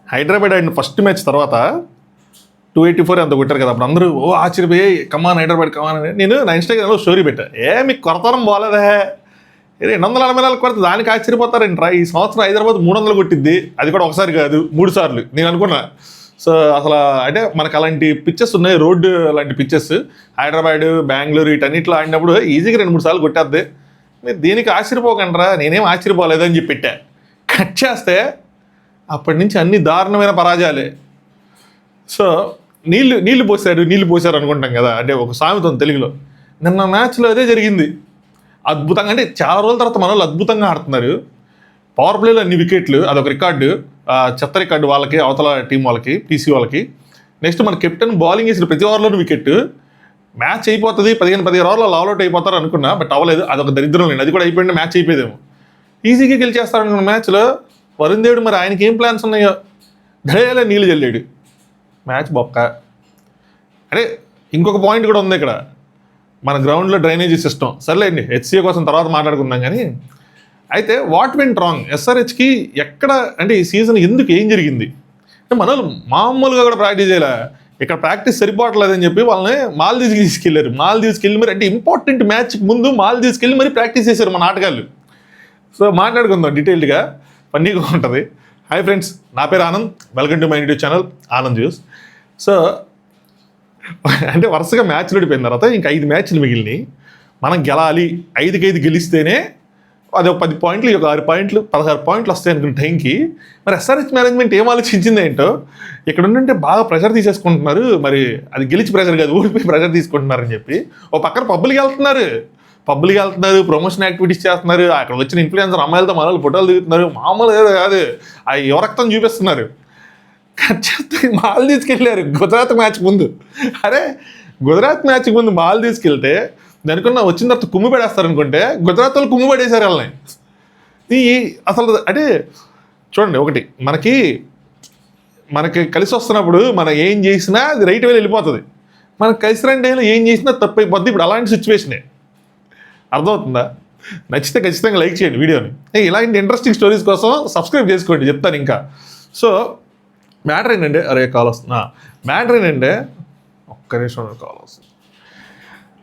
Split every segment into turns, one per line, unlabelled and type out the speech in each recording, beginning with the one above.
హైదరాబాద్ ఆడిన first match తర్వాత 284 అంత కొట్టారు కదా, అప్పుడు అందరూ ఆశ్చర్యపోయి కమాన్ హైదరాబాద్ కమాన్ అని. నేను నా ఇన్స్టాగ్రామ్లో స్టోరీ పెట్టా, మీకు కొరతనం బాగాలేదా, 244 కొడితే దానికి ఆశ్చర్యపోతారంట్రా, ఈ సంవత్సరం హైదరాబాద్ 300 కొట్టిద్ది, అది కూడా ఒకసారి కాదు 3 సార్లు నేను అనుకున్నా. సో అసలు అంటే మనకు అలాంటి పిచ్చెస్ ఉన్నాయి, రోడ్డు లాంటి పిచ్చెస్, హైదరాబాద్ బెంగళూరు వీటన్నిటిలో ఆడినప్పుడు ఈజీగా 2-3 సార్లు కొట్టేద్ది, మీరు దీనికి ఆశ్చర్యపోకండిరా, నేనేం ఆశ్చర్యపోలేదని చెప్పి పెట్టా. కట్ చేస్తే అప్పటి నుంచి అన్ని దారుణమైన పరాజయాలే. సో నీళ్లు పోసారు అనుకుంటాం కదా, అంటే ఒక సామెత ఉంది తెలుగులో. నిన్న మ్యాచ్లో అదే జరిగింది, అద్భుతంగా, అంటే చాలా రోజుల తర్వాత మన వాళ్ళు అద్భుతంగా ఆడుతున్నారు. పవర్ ప్లేలో అన్ని వికెట్లు, అదొక రికార్డు, చెత్త రికార్డు వాళ్ళకి, అవతల టీం వాళ్ళకి, టీసీ వాళ్ళకి. నెక్స్ట్ మన కెప్టెన్ బౌలింగ్ వేసిన ప్రతి ఓవర్లోనూ వికెట్. మ్యాచ్ అయిపోతుంది 15 ఓవర్లో ఆల్అౌట్ అయిపోతారు అనుకున్నా, బట్ అవ్వలేదు, అదొక దరిద్రం లేదు, అది కూడా అయిపోయింది, మ్యాచ్ అయిపోయేదేమో. ఈజీగా గెలిచేస్తారు అనుకున్న మ్యాచ్లో వరుణ్ దేవుడు మరి ఆయనకి ఏం ప్లాన్స్ ఉన్నాయో ధైర్యాలే నీళ్ళు చల్లాడు, మ్యాచ్ బొక్క. అంటే ఇంకొక పాయింట్ కూడా ఉంది ఇక్కడ, మన గ్రౌండ్లో డ్రైనేజీ సిస్టమ్, సర్లేండి హెచ్సిఏ కోసం తర్వాత మాట్లాడుకుందాం. కానీ అయితే వాట్ వెంట్ రాంగ్ ఎస్ఆర్హెచ్కి ఎక్కడ, అంటే ఈ సీజన్ ఎందుకు ఏం జరిగింది అంటే, మన మామూలుగా కూడా ప్రాక్టీస్ చేయలే, ఇక్కడ ప్రాక్టీస్ సరిపోవట్లేదని చెప్పి వాళ్ళని మాల్దీవ్స్కి తీసుకెళ్లారు. మాల్దీవ్స్కి వెళ్ళి మరి, అంటే ఇంపార్టెంట్ మ్యాచ్కి ముందు మాల్దీవ్స్కి వెళ్ళి మరి ప్రాక్టీస్ చేశారు మన ఆటగాళ్ళు. సో మాట్లాడుకుందాం డీటెయిల్డ్గా, ఫన్నీగా ఉంటుంది. హాయ్ ఫ్రెండ్స్, నా పేరు Anand, welcome to my YouTube channel Anand juice. So అంటే వరుసగా మ్యాచ్లు ఓడిపోయిన తర్వాత ఇంకా 5 మ్యాచ్లు మిగిలినాయి, మనం గెలాలి, 5కి 5 గెలిస్తేనే అది ఒక 10 పాయింట్లు, ఒక 6 పాయింట్లు, 16 పాయింట్లు వస్తాయి అనుకున్న టైంకి మరి ఎస్ఆర్హెచ్ మేనేజ్మెంట్ ఏం ఆలోచించింది ఏంటో, ఇక్కడ ఉంటే బాగా ప్రెషర్ తీసేసుకుంటున్నారు, మరి అది గెలిచి ప్రెషర్ కాదు ఓడిపోయి ప్రెషర్ తీసుకుంటున్నారని చెప్పి ఓ పక్కన పబ్బులకి వెళ్తున్నారు, ప్రమోషన్ యాక్టివిటీస్ చేస్తున్నారు, అక్కడ వచ్చిన ఇన్ఫ్లుయెన్సర్ అమ్మాయిలతో మనల్ని ఫోటోలు దిగుతున్నారు, మామూలు ఏదో కాదు, ఆ యువరక్తం చూపిస్తున్నారు. కట్ చేస్తే మాల్ తీసుకెళ్ళారు గుజరాత్ మ్యాచ్ ముందు. అరే గుజరాత్ మ్యాచ్ ముందు మాల్ తీసుకెళ్తే దానికన్నా వచ్చిన తర్వాత కుమ్ము పడేస్తారు అనుకుంటే గుజరాత్ వాళ్ళు కుమ్ము పడేశారు వాళ్ళని. అసలు అంటే చూడండి, ఒకటి మనకి కలిసి వస్తున్నప్పుడు మనం ఏం చేసినా అది రైట్ వేలో వెళ్ళిపోతుంది, మనకు కలిసి రండి ఏం చేసినా తప్పు అయిపోద్ది. ఇప్పుడు అలాంటి సిచ్యువేషనే, అర్థమవుతుందా? నచ్చితే ఖచ్చితంగా లైక్ చేయండి వీడియోని. ఇలాంటి ఇంట్రెస్టింగ్ స్టోరీస్ కోసం సబ్స్క్రైబ్ చేసుకోండి, చెప్తాను ఇంకా. సో మ్యాటర్ ఏంటంటే, కాల్ వస్తుందా, మ్యాటర్ ఏంటంటే ఒక్క నిమిషం కాల్ వస్తుంది.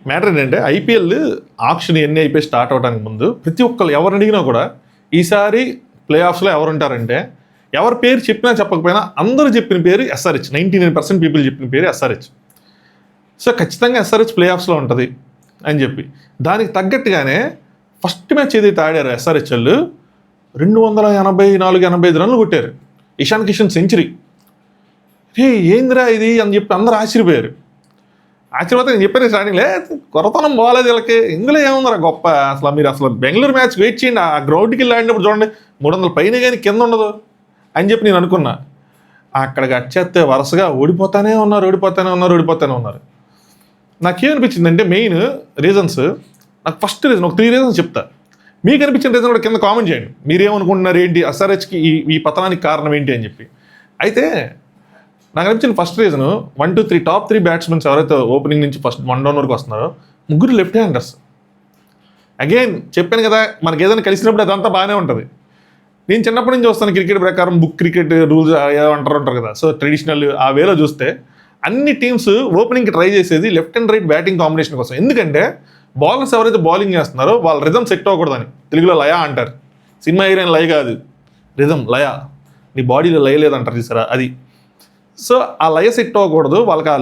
మ్యాటర్ ఏంటంటే ఐపీఎల్ ఆక్షన్ ఎన్ని అయిపోయి స్టార్ట్ అవడానికి ముందు ప్రతి ఒక్కరు ఎవరు అడిగినా కూడా ఈసారి ప్లే ఆఫ్స్లో ఎవరు ఉంటారంటే, ఎవరి పేరు చెప్పినా చెప్పకపోయినా అందరూ చెప్పిన పేరు ఎస్ఆర్హెచ్, 99% పీపుల్ చెప్పిన పేరు ఎస్ఆర్హెచ్. సో ఖచ్చితంగా ఎస్ఆర్హెచ్ ప్లే ఆఫ్స్లో ఉంటుంది అని చెప్పి దానికి తగ్గట్టుగానే ఫస్ట్ మ్యాచ్ ఏదైతే ఆడారో ఎస్ఆర్హెచ్ వాళ్ళు 284-85 రన్లు కొట్టారు, ఇషాన్ కిషన్ సెంచరీ. ఏందిరా ఇది అని చెప్పి అందరూ ఆశ్చర్యపోయారు. ఆశ్చర్యపోతే నేను చెప్పాను స్టార్టింగ్లే, కొరతనం బాగాలేదు వీళ్ళకి, ఇందులో ఏముందరా గొప్ప, మీరు అసలు బెంగళూరు మ్యాచ్ వెయిట్ చేయండి, ఆ గ్రౌండ్కి వెళ్ళి ఆడినప్పుడు చూడండి 300 పైన కానీ కింద ఉండదు అని చెప్పి నేను అనుకున్నా. అక్కడ కట్ చేస్తే వరుసగా ఓడిపోతానే ఉన్నారు. నాకేమనిపించిందంటే మెయిన్ రీజన్స్, నాకు ఫస్ట్ రీజన్ ఒక 3 రీజన్స్ చెప్తా, మీకు అనిపించిన రీజన్ కూడా కింద కామెంట్ చేయండి, మీరేమనుకుంటున్నారు ఏంటి ఎస్ఆర్హెచ్కి ఈ పతనానికి కారణం ఏంటి అని చెప్పి. అయితే నాకు అనిపించిన ఫస్ట్ రీజన్ 1, 2, 3 టాప్ 3 బ్యాట్స్మెన్స్ ఎవరైతే ఓపెనింగ్ నుంచి ఫస్ట్ 1 డౌన్ వరకు వస్తున్నారో ముగ్గురు లెఫ్ట్ హ్యాండర్స్. అగైన్ చెప్పాను కదా, మనకి ఏదైనా కలిసినప్పుడు అదంతా బాగానే ఉంటుంది. నేను చిన్నప్పటి నుంచి వస్తాను క్రికెట్ ప్రకారం, బుక్ క్రికెట్ రూల్స్ అంటారు కదా, సో ట్రెడిషనల్ ఆ వేలో చూస్తే అన్ని టీమ్స్ ఓపెనింగ్కి ట్రై చేసేది left and right batting combination కోసం. ఎందుకంటే బౌలర్స్ ఎవరైతే బౌలింగ్ చేస్తున్నారో వాళ్ళ రిథమ్ సెట్ అవ్వకూడదని, తెలుగులో లయ అంటారు, సినిమా హీరోయిన్ లయ కాదు, రిథమ్ లయ, నీ బాడీలో లయ లేదంటారు చూసారా అది. సో ఆ లయ సెట్ అవ్వకూడదు, వాళ్ళకి ఆ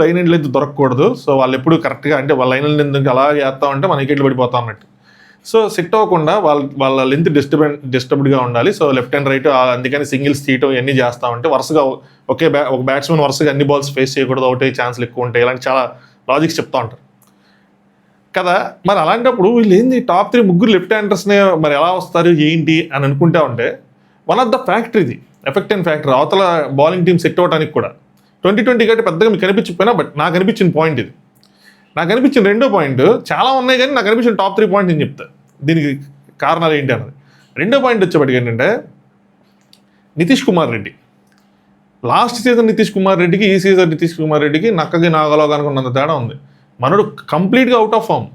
లైన్ అండ్ లెంత్ దొరకకూడదు. సో వాళ్ళు ఎప్పుడు కరెక్ట్గా, అంటే వాళ్ళ లైన్ అండ్ లెంత్ అలా చేస్తామంటే మన వికెట్లు పడిపోతాం అన్నట్టు. సో సెట్ అవ్వకుండా వాళ్ళ లెంత్ డిస్టర్బ్డ్గా ఉండాలి. సో లెఫ్ట్ అండ్ రైట్, అందుకని సింగిల్స్ తీయటం ఇవన్నీ చేస్తామంటే వరుసగా ఒక బ్యాట్స్మెన్ వరుసగా అన్ని బాల్స్ ఫేస్ చేయకూడదు, ఒకటే ఛాన్స్లు ఎక్కువ ఉంటాయి, ఇలాంటి చాలా లాజిక్స్ చెప్తా ఉంటారు కదా. మరి అలాంటప్పుడు వీళ్ళు ఏంది టాప్ 3 ముగ్గురు లెఫ్ట్ హ్యాండర్స్నే మరి ఎలా వస్తారు ఏంటి అని అనుకుంటా ఉంటే, వన్ ఆఫ్ ద ఫ్యాక్టర్ ఇది, ఎఫెక్ట్ అండ్ ఫ్యాక్టర్ అవతల బౌలింగ్ టీమ్ సెట్ అవ్వడానికి కూడా. 2020 కంటే పెద్దగా మీకు కనిపించకపోయినా, బట్ నాకు అనిపించిన పాయింట్ ఇది. నాకు అనిపించిన రెండో పాయింట్, చాలా ఉన్నాయి కానీ నాకు అనిపించిన టాప్ 3 పాయింట్ నేను చెప్తా దీనికి కారణాలు ఏంటి అన్నది. రెండో పాయింట్ వచ్చేప్పటికి ఏంటంటే నితీష్ కుమార్ రెడ్డి. లాస్ట్ సీజన్ నితీష్ కుమార్ రెడ్డికి ఈ సీజన్ నితీష్ కుమార్ రెడ్డికి నక్కకి నాగలో కనుకున్నంత తేడా ఉంది. మనడు కంప్లీట్గా out of form.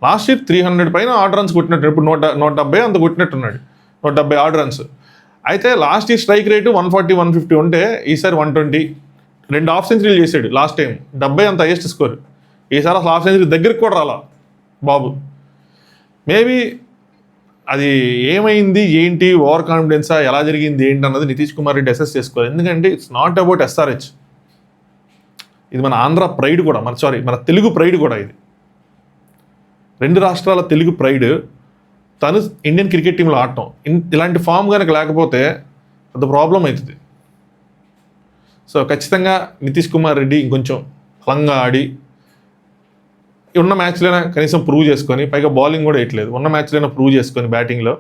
Last year 300 పైన ఆర్డర్ రన్స్ కొట్టినట్టు, ఇప్పుడు 170 అంత కొట్టినట్టున్నాడు, 170 ఆర్డర్ రన్స్. అయితే లాస్ట్ ఈ స్ట్రైక్ రేటు 140, 150 ఉంటే ఈసారి 120, 2 హాఫ్ సెంచరీలు చేశాడు లాస్ట్ టైం, 70 అంత హైయెస్ట్ స్కోర్. ఈసారి అసలు హాఫ్ సెంచరీ దగ్గరికి కూడా రాలా బాబు. మేబీ అది ఏమైంది ఏంటి, ఓవర్ కాన్ఫిడెన్సా, ఎలా జరిగింది ఏంటి అన్నది నితీష్ కుమార్ రెడ్డి అసెస్ చేసుకోవాలి. ఎందుకంటే ఇట్స్ నాట్ అబౌట్ SRH, ఇది మన ఆంధ్ర ప్రైడ్ కూడా, మన తెలుగు ప్రైడ్ కూడా. ఇది 2 రాష్ట్రాల తెలుగు ప్రైడ్. తను ఇండియన్ క్రికెట్ టీంలో ఆడటం, ఇలాంటి ఫామ్ కనుక లేకపోతే పెద్ద ప్రాబ్లం అవుతుంది. సో ఖచ్చితంగా నితీష్ కుమార్ రెడ్డి ఇంకొంచెం బలంగా ఆడి ఉన్న మ్యాచ్లైనా కనీసం ప్రూవ్ చేసుకొని, పైగా బౌలింగ్ కూడా వేయట్లేదు, ఉన్న మ్యాచ్లైనా ప్రూవ్ చేసుకొని బ్యాటింగ్లో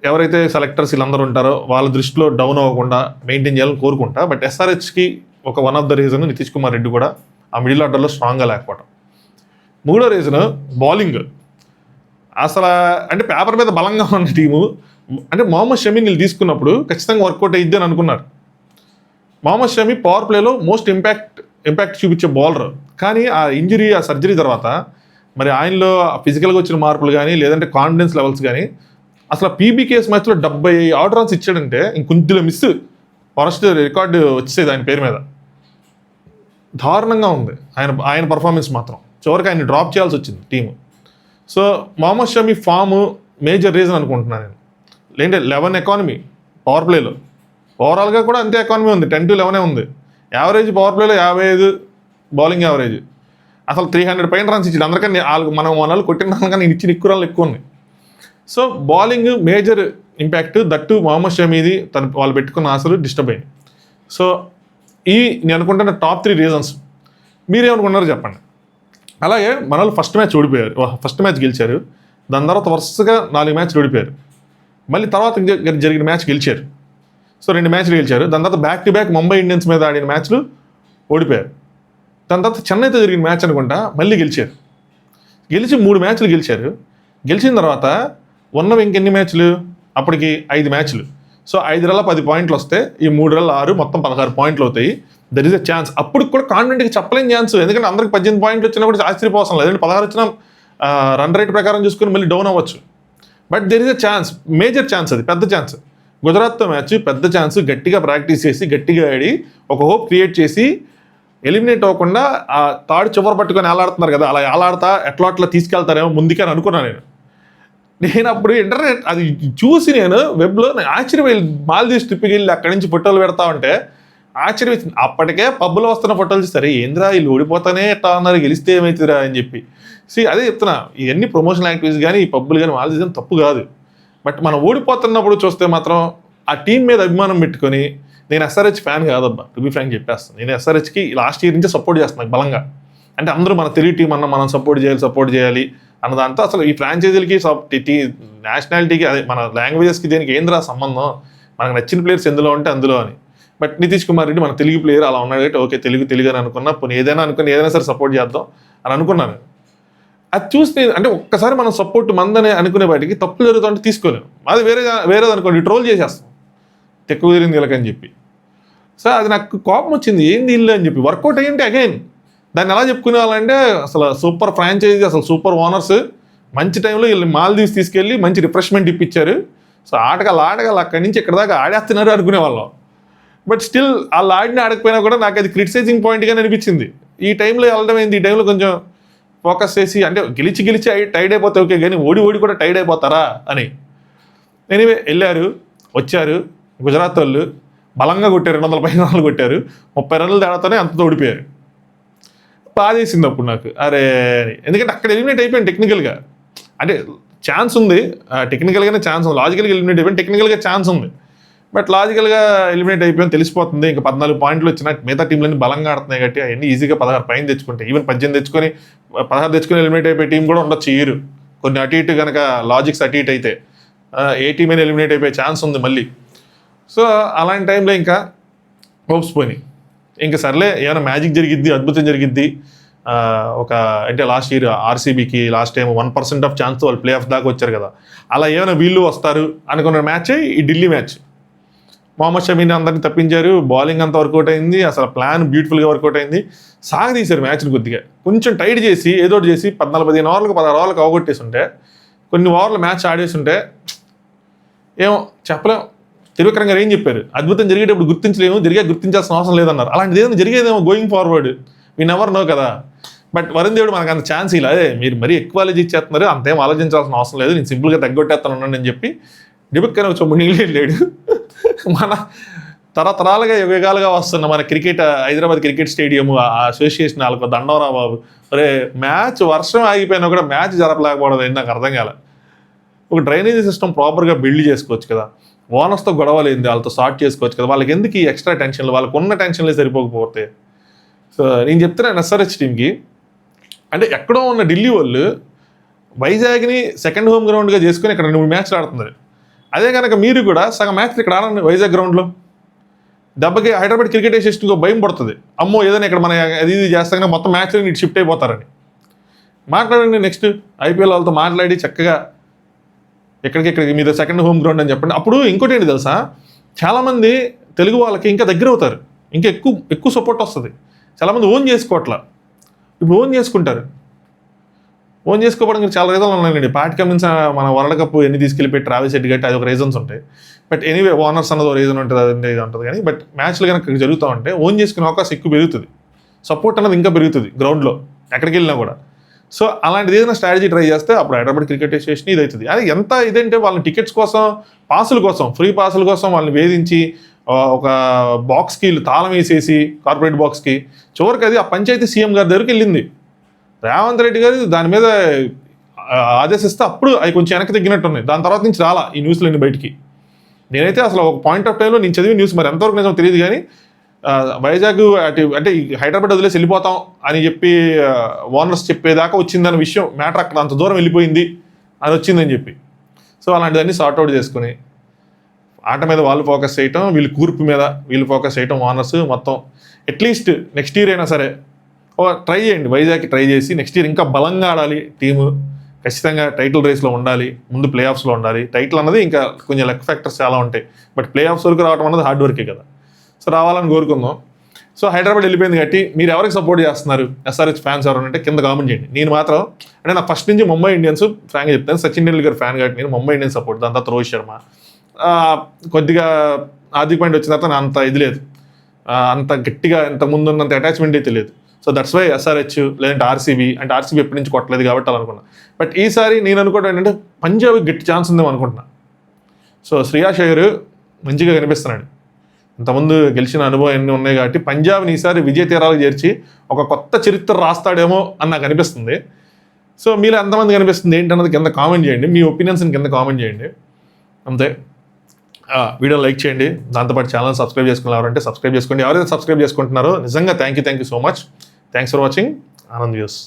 ఎవరైతే సెలెక్టర్స్ వీళ్ళందరూ ఉంటారో వాళ్ళ దృష్టిలో డౌన్ అవ్వకుండా మెయింటైన్ చేయాలని కోరుకుంటా. బట్ SRHకి ఒక one of the reason Nitish Kumar Reddy కూడా ఆ మిడిల్ ఆర్డర్లో స్ట్రాంగ్గా లేకపోవడం. 3వ రీజన్ బౌలింగ్. అసలు అంటే పేపర్ మీద బలంగా ఉన్న టీము, అంటే మొహమ్మద్ షమీని వీళ్ళు తీసుకున్నప్పుడు ఖచ్చితంగా వర్కౌట్ అయ్యిద్ది అని అనుకున్నారు. మొహమ్మద్ షమీ పవర్ ప్లేలో మోస్ట్ ఇంపాక్ట్ చూపించే బౌలర్. కానీ ఆ ఇంజరీ, ఆ సర్జరీ తర్వాత మరి ఆయనలో ఫిజికల్గా వచ్చిన మార్పులు కానీ, లేదంటే కాన్ఫిడెన్స్ లెవెల్స్ కానీ, అసలు PBKS మ్యాచ్లో 70 రన్స్ ఇచ్చాడంటే ఇంకొంచెం మిస్, ఫస్ట్ రికార్డు వచ్చేది ఆయన పేరు మీద. దారుణంగా ఉంది ఆయన పర్ఫార్మెన్స్ మాత్రం. చివరికి ఆయన డ్రాప్ చేయాల్సి వచ్చింది team. So Mohammed Shami form major reason అనుకుంటున్నాను నేను. లేదంటే 11 ఎకానమీ పవర్ ప్లేలో, ఓవరాల్గా కూడా అంతే ఎకానమీ ఉంది, 10 to 11 ఉంది. యావరేజ్ పవర్ ప్లేలో 55 బౌలింగ్ యావరేజ్. అసలు 300 పైన రన్స్ ఇచ్చింది. అందరికన్నా మనం వాళ్ళు కొట్టిన దానికన్నా ఇచ్చిన ఎక్కువ రన్లు ఎక్కువ ఉన్నాయి. So bowling major impact, that Mohammed షమీది వాళ్ళు పెట్టుకున్న ఆశలు డిస్టర్బ్ అయింది. సో నేను అనుకుంటున్న టాప్ 3 రీజన్స్. మీరేమనుకున్నారో చెప్పండి. అలాగే మన వాళ్ళు ఫస్ట్ మ్యాచ్ గెలిచారు, దాని తర్వాత వరుసగా 4 మ్యాచ్లు ఓడిపోయారు. మళ్ళీ తర్వాత జరిగిన మ్యాచ్ గెలిచారు. సో 2 మ్యాచ్లు గెలిచారు. దాని తర్వాత back to back Mumbai Indians మీద ఆడిన మ్యాచ్లు ఓడిపోయారు. దాని తర్వాత చెన్నైతో జరిగిన మ్యాచ్ అనుకుంటా మళ్ళీ గెలిచారు. గెలిచి 3 మ్యాచ్లు గెలిచారు. గెలిచిన తర్వాత ఉన్నవి ఇంకెన్ని మ్యాచ్లు, అప్పటికి 5 మ్యాచ్లు. సో 5 10 పాయింట్లు వస్తే ఈ 3 6 మొత్తం 16 పాయింట్లు అవుతాయి. There is a chance. అప్పుడు కూడా కాన్ఫిడెంట్గా చెప్పలేని ఛాన్స్, ఎందుకంటే అందరికి 18 పాయింట్లు వచ్చినా కూడా ఆశ్చర్యపోవసం లేదు. 16 వచ్చినా రన్ రేట్ ప్రకారం చూసుకుని మళ్ళీ డౌన్ అవ్వచ్చు. But there is a chance, major chance, అది పెద్ద ఛాన్స్. గుజరాత్తో మ్యాచ్ పెద్ద ఛాన్స్, గట్టిగా ప్రాక్టీస్ చేసి గట్టిగా ఆడి ఒక హోప్ క్రియేట్ చేసి ఎలిమినేట్ అవ్వకుండా ఆ తాడు చివరి పట్టుకొని ఆలాడుతున్నారు కదా, అలా ఆలాడుతా అట్లా తీసుకెళ్తారేమో ముందుకే అని అనుకున్నాను నేను అప్పుడు ఇంటర్నెట్ అది చూసి నేను వెబ్లో ఆశ్చర్యపోయి, మాల్దీవ్స్ ట్రిప్కి వెళ్ళి అక్కడి నుంచి ఫోటోలు పెడతా ఉంటే ఆశ్చర్యం. అప్పటికే పబ్బులో వస్తున్న ఫోటోలు చూస్తారు, ఏంద్రా వీళ్ళు ఓడిపోతానే ఎట్లా అన్నారు, గెలిస్తే ఏమవుతుందిరా అని చెప్పి. అదే చెప్తున్నా, ఇవన్నీ ప్రమోషనల్ యాక్టివిటీస్ కానీ ఈ పబ్బులు కానీ మాల్దీవ్స్ తప్పు కాదు. బట్ మనం ఓడిపోతున్నప్పుడు చూస్తే మాత్రం ఆ టీం మీద అభిమానం పెట్టుకొని, నేను SRH ఫ్యాన్ కాదబ్బా, టు బి ఫ్రాంక్ చెప్పేస్తాను. నేను SRHకి లాస్ట్ ఇయర్ నుంచి సపోర్ట్ చేస్తున్నాను బలంగా. అంటే అందరూ మన తెలుగు టీం మనం సపోర్ట్ చేయాలి అన్నదాంతో అసలు ఈ ఫ్రాంచైజీలకి నేషనాలిటీకి, అదే మన లాంగ్వేజెస్కి దేనికి ఏంద్రా సంబంధం, మనకు నచ్చిన ప్లేయర్స్ ఎందులో ఉంటే అందులో అని. బట్ నితీష్ కుమార్ రెడ్డి మన తెలుగు ప్లేయర్ అలా ఉన్నాడు కాబట్టి ఓకే తెలుగు అని అనుకున్నా, పోనీ ఏదైనా సరే సపోర్ట్ చేద్దాం అని అనుకున్నాను. అది చూస్తే అంటే ఒక్కసారి మనం సపోర్ట్ మందని అనుకునే వాటికి తప్పు జరుగుతుంటే తీసుకోలేము. అది వేరేది అనుకోండి, ట్రోల్ చేసేస్తాం ఎక్కువ కుదిరింది వీళ్ళకని చెప్పి. సో అది నాకు కోపం వచ్చింది, ఏంది ఇల్లు అని చెప్పి. వర్కౌట్ అయ్యింటే అగైన్ దాన్ని ఎలా చెప్పుకునే వాళ్ళంటే అసలు సూపర్ ఫ్రాంచైజీ, అసలు సూపర్ ఓనర్స్, మంచి టైంలో వీళ్ళు మాల్దీవ్స్ తీసుకెళ్ళి మంచి రిఫ్రెష్మెంట్ ఇప్పించారు. సో ఆటగాళ్ళు అక్కడి నుంచి ఇక్కడ దాకా ఆడేస్తున్నారు అనుకునే వాళ్ళం. బట్ స్టిల్ వాళ్ళు ఆడకపోయినా కూడా నాకు అది క్రిటిసైజింగ్ పాయింట్గానే అనిపించింది. ఈ టైంలో వెళ్ళడం ఏంది, ఈ టైంలో కొంచెం ఫోకస్ చేసి, అంటే గెలిచి టైడ్ అయిపోతే ఓకే, కానీ ఓడి కూడా టైడ్ అయిపోతారా అని. ఎనీవే వెళ్ళారు, వచ్చారు. గుజరాత్ వాళ్ళు బలంగా కొట్టారు, 200 పైన రన్లు కొట్టారు. 30 రన్లు తేడాతోనే అంత ఓడిపోయారు. బాధేసింది అప్పుడు నాకు, అరే. ఎందుకంటే అక్కడ ఎలిమినేట్ అయిపోయింది టెక్నికల్గా. అంటే ఛాన్స్ ఉంది, టెక్నికల్గానే ఛాన్స్ ఉంది. లాజికల్గా ఎలిమినేట్ అయిపోయింది, టెక్నికల్గా ఛాన్స్ ఉంది. బట్ లాజికల్గా ఎలిమినేట్ అయిపోయింది తెలిసిపోతుంది. ఇంకా 14 పాయింట్లు వచ్చినా మిగతా టీంలన్నీ బలంగా ఆడుతున్నాయి కాబట్టి అవన్నీ ఈజీగా 16 పైన తెచ్చుకుంటాయి. ఈవెన్ 18 తెచ్చుకొని 16 తెచ్చుకొని ఎలిమినేట్ అయిపోయే టీం కూడా ఉండొచ్చు ఇయర్. కొన్ని అటు ఇటు కనుక లాజిక్స్ అటు ఇటు అయితే ఏ టీం అయినా ఎలిమినేట్ అయిపోయే ఛాన్స్ ఉంది మళ్ళీ. సో అలాంటి టైంలో ఇంకా హోప్స్ పోయినాయి. ఇంకా సర్లే ఏమైనా మ్యాజిక్ జరిగిద్ది, అద్భుతం జరిగిద్ది. అంటే లాస్ట్ ఇయర్ RCBకి లాస్ట్ టైం 1% ఆఫ్ ఛాన్స్ వాళ్ళు ప్లే ఆఫ్ దాకా వచ్చారు కదా, అలా ఏమైనా వీళ్ళు వస్తారు అనుకున్న మ్యాచే ఈ ఢిల్లీ మ్యాచ్. మొహమ్మద్ షమీని అందరినీ తప్పించారు, బౌలింగ్ అంతా వర్కౌట్ అయింది, అసలు ప్లాన్ బ్యూటిఫుల్గా వర్కౌట్ అయింది. సాగదీశారు మ్యాచ్ని కొద్దిగా, కొంచెం టైట్ చేసి ఏదో చేసి 14-15 ఓవర్లకు 16 ఓవర్లకు అవగొట్టేసి ఉంటే, కొన్ని ఓవర్లు మ్యాచ్ ఆడేసి ఉంటే ఏమో చెప్పలేం. త్రివిక్రమ్ గారు ఏం చెప్పారు, అద్భుతం జరిగేటప్పుడు గుర్తించలేము, గుర్తించాల్సిన అవసరం లేదన్నారు. అలాంటిది ఏదైనా జరిగేదేమో going forward, we never know కదా. బట్ వరుణ్ దేవుడు మనకు అంత ఛాన్స్ ఇలా, అదే మీరు మరీ ఎక్కువ ఇచ్చేస్తున్నారు, అంతేం ఆలోచించాల్సిన అవసరం లేదు, నేను సింపుల్గా తగ్గొట్టేస్తాను అని చెప్పి డిబుక్కని వచ్చి మునిగి వెళ్ళాడు. మన తరతరాలుగా యుగాలుగా వస్తున్న మన cricket, Hyderabad cricket stadium association వాళ్ళకు దండవరా బాబు. అరే మ్యాచ్ వర్షం ఆగిపోయినా కూడా మ్యాచ్ జరపలేకపోవడం ఏంటి నాకు అర్థం కాలే. ఒక డ్రైనేజీ సిస్టమ్ ప్రాపర్గా బిల్డ్ చేసుకోవచ్చు కదా, ఓనర్స్తో గొడవలు ఏంది, వాళ్ళతో సార్ట్ చేసుకోవచ్చు కదా, వాళ్ళకి ఎందుకు ఈ ఎక్స్ట్రా టెన్షన్లు, వాళ్ళకు ఉన్న టెన్షన్లే సరిపోకపోతే. సో నేను చెప్తున్నాను ఎస్ఆర్హెచ్ టీమ్కి, అంటే ఎక్కడో ఉన్న ఢిల్లీ వాళ్ళు వైజాగ్ని సెకండ్ హోమ్ గ్రౌండ్గా చేసుకుని ఇక్కడ 2 మ్యాచ్లు ఆడుతున్నారు. అదే కనుక మీరు కూడా సగం మ్యాచ్లు ఇక్కడ ఆడండి వైజాగ్ గ్రౌండ్లో. దెబ్బకి హైదరాబాద్ క్రికెట్ అసోసియేషన్కి భయం పడుతుంది, అమ్మో ఏదైనా ఇక్కడ మన అది ఇది చేస్తాగానే మొత్తం మ్యాచ్లు ఇటు షిఫ్ట్ అయిపోతారని. మాట్లాడండి, నెక్స్ట్ ఐపీఎల్ వాళ్ళతో మాట్లాడి చక్కగా ఎక్కడికి మీద సెకండ్ హోమ్ గ్రౌండ్ అని చెప్పండి. అప్పుడు ఇంకోటి ఏంటి తెలుసా, చాలామంది తెలుగు వాళ్ళకి ఇంకా దగ్గర అవుతారు, ఇంకా ఎక్కువ సపోర్ట్ వస్తుంది. చాలామంది ఓన్ చేసుకోవట్లా, ఇప్పుడు ఓన్ చేసుకుంటారు. ఓన్ చేసుకోవడానికి చాలా రీజన్లు ఉన్నాయండి. పార్టీ కమిన్స్ మన వరల్డ్ కప్ ఎన్ని తీసుకెళ్ళిపోయి ట్రావెల్ సెట్ కట్టి అది ఒక రీజన్స్ ఉంటాయి. బట్ ఎనీవే ఓనర్స్ అన్నది ఒక రీజన్ ఉంటుంది, అదే ఇది ఉంటుంది. కానీ బట్ మ్యాచ్లు కనుక జరుగుతూ ఉంటే ఓన్ చేసుకునే అవకాశం ఎక్కువ పెరుగుతుంది, సపోర్ట్ అన్నది ఇంకా పెరుగుతుంది గ్రౌండ్లో ఎక్కడికి వెళ్ళినా కూడా. సో అలాంటిది ఏదైనా స్ట్రాటజీ ట్రై చేస్తే అప్పుడు హైదరాబాద్ క్రికెట్ అసోసియేషన్ ఇది అవుతుంది. అది ఎంత ఇదంటే వాళ్ళని టికెట్స్ కోసం, పాసుల కోసం, ఫ్రీ పాసుల కోసం వాళ్ళని వేధించి ఒక బాక్స్కి తాళం వేసేసి కార్పొరేట్ బాక్స్కి చివరికి అది ఆ పంచాయతీ సీఎం గారి దగ్గరికి వెళ్ళింది. రేవంత్ రెడ్డి గారు దాని మీద ఆదేశిస్తే అప్పుడు అవి కొంచెం వెనక్కి తగ్గినట్టు ఉన్నాయి. దాని తర్వాత నుంచి రాలా ఈ న్యూస్లన్నీ బయటికి. నేనైతే అసలు ఒక పాయింట్ ఆఫ్ టైంలో నేను చదివి న్యూస్ మరి ఎంతవరకు నిజం తెలియదు కానీ వైజాగ్ అంటే హైదరాబాద్ వదిలేసి వెళ్ళిపోతాం అని చెప్పి ఓనర్స్ చెప్పేదాకా వచ్చిందన్న విషయం మ్యాటర్ అక్కడ అంత దూరం వెళ్ళిపోయింది అని వచ్చిందని చెప్పి. సో అలాంటివన్నీ సార్ట్అవుట్ చేసుకుని ఆట మీద వాళ్ళు ఫోకస్ చేయటం, వీళ్ళు కూర్పు మీద వీళ్ళు ఫోకస్ చేయటం, ఓనర్స్ మొత్తం అట్లీస్ట్ నెక్స్ట్ ఇయర్ అయినా సరే ట్రై చేయండి, వైజాగ్కి ట్రై చేసి నెక్స్ట్ ఇయర్ ఇంకా బలంగా ఆడాలి టీము. ఖచ్చితంగా టైటిల్ రేస్లో ఉండాలి, ముందు ప్లే ఆఫ్స్లో ఉండాలి. టైటిల్ అన్నది ఇంకా కొంచెం లక్ ఫ్యాక్టర్స్ చాలా ఉంటాయి, బట్ ప్లే ఆఫ్స్ వరకు రావడం అన్నది హార్డ్ వర్కే కదా. సో రావాలని కోరుకుందాం. సో హైదరాబాద్ వెళ్ళిపోయింది కాబట్టి మీరు ఎవరికి సపోర్ట్ చేస్తున్నారు, ఎస్ఆర్హెచ్ ఫ్యాన్స్ ఎవరు అంటే కింద కామెంట్ చేయండి. నేను మాత్రం అంటే నాకు ఫస్ట్ నుంచి ముంబై ఇండియన్స్ ఫ్రాంక్గా చెప్తాను, సచిన్ టెండూల్కర్ ఫ్యాన్ కాబట్టి నేను ముంబై ఇండియన్స్ సపోర్ట్. దాని తర్వాత రోహిత్ శర్మ, కొద్దిగా హార్దిక్ పాండ్యా వచ్చిన తర్వాత అంత ఇది లేదు, అంత గట్టిగా ఇంత ముందు ఉన్నంత అటాచ్మెంట్ అయితే లేదు. సో దట్స్ వై ఎస్ఆర్హెచ్ లేదంటే ఆర్సీబీ, అంటే ఆర్సీబీ ఎప్పటి నుంచి కొట్టలేదు కాబట్టి అలా అనుకున్నా. బట్ ఈసారి నేను అనుకోవడం ఏంటంటే పంజాబ్కి గట్టి ఛాన్స్ ఉందేమో అనుకుంటున్నా. సో శ్రేయాస్ అయ్యర్ మంచిగా కనిపిస్తున్నాడు, ఇంతకుముందు గెలిచిన అనుభవం ఎన్ని ఉన్నాయి కాబట్టి పంజాబ్ని ఈసారి విజయ తీరాలకు చేర్చి ఒక కొత్త చరిత్ర రాస్తాడేమో అని నాకు అనిపిస్తుంది. సో మీలో ఎంతమంది కనిపిస్తుంది ఏంటన్నది కింద కామెంట్ చేయండి, మీ ఒపీనియన్స్ని కింద కామెంట్ చేయండి. అంతే, వీడియో లైక్ చేయండి, దాంతోపాటు ఛానల్ సబ్స్క్రైబ్ చేసుకున్నారంటే సబ్స్క్రైబ్ చేసుకోండి. ఎవరైతే సబ్స్క్రైబ్ చేసుకుంటున్నారో నిజంగా thank you so much. Thanks for watching Anand views.